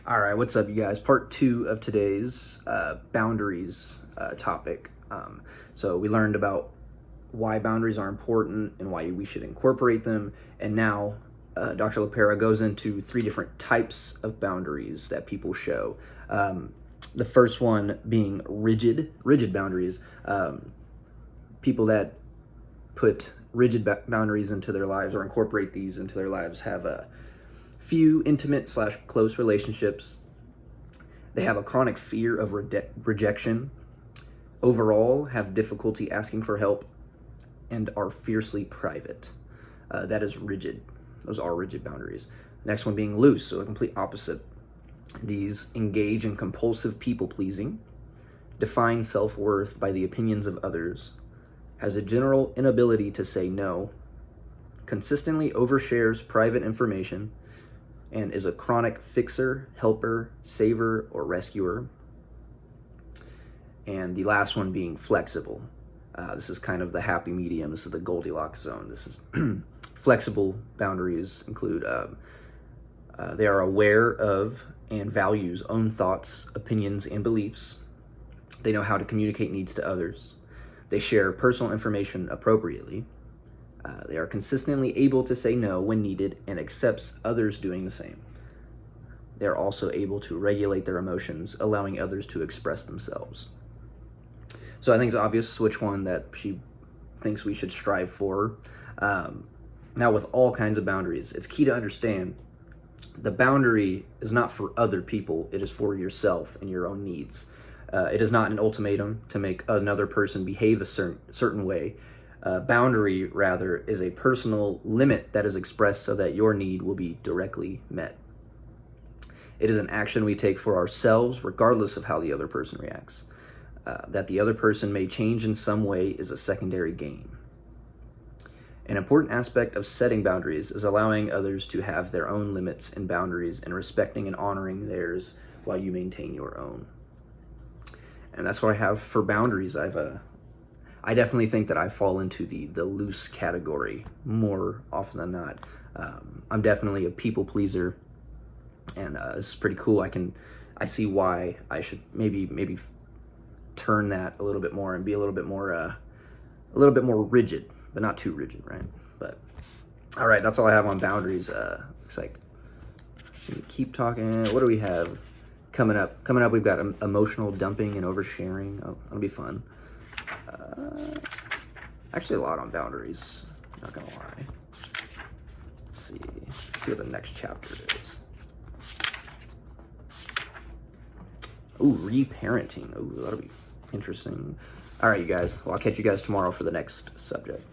All right, what's up, you guys? Part 2 of today's boundaries topic. So we learned about why boundaries are important and why we should incorporate them. And now Dr. LePera goes into 3 different types of boundaries that people show. The first one being rigid boundaries. People that put rigid boundaries into their lives or incorporate these into their lives have a few intimate / close relationships. They have a chronic fear of rejection, overall have difficulty asking for help, and are fiercely private. That is rigid. Those are rigid boundaries. Next one being loose, so a complete opposite. These engage in compulsive people-pleasing, define self-worth by the opinions of others, has a general inability to say no, consistently overshares private information, and is a chronic fixer, helper, saver, or rescuer. And the last one being flexible. This is kind of the happy medium. This is the Goldilocks zone. This is flexible boundaries include they are aware of and values own thoughts, opinions, and beliefs. They know how to communicate needs to others. They share personal information appropriately. They are consistently able to say no when needed and accepts others doing the same. They are also able to regulate their emotions, allowing others to express themselves. So I think it's obvious which one that she thinks we should strive for. Now, with all kinds of boundaries, it's key to understand the boundary is not for other people. It is for yourself and your own needs. It is not an ultimatum to make another person behave a certain way. Boundary, rather, is a personal limit that is expressed so that your need will be directly met. It is an action we take for ourselves, regardless of how the other person reacts. That the other person may change in some way is a secondary gain. An important aspect of setting boundaries is allowing others to have their own limits and boundaries and respecting and honoring theirs while you maintain your own. And that's what I have for boundaries. I definitely think that I fall into the loose category more often than not. I'm definitely a people pleaser, and it's pretty cool. I see why I should maybe turn that a little bit more and be a little bit more rigid, but not too rigid, right? But all right, that's all I have on boundaries. Looks like keep talking. What do we have coming up? Coming up, we've got emotional dumping and oversharing. Oh, that'll be fun. Actually, a lot on boundaries, not gonna lie. Let's see what the next chapter is. Ooh, reparenting. Ooh, that'll be interesting. All right, you guys. Well, I'll catch you guys tomorrow for the next subject.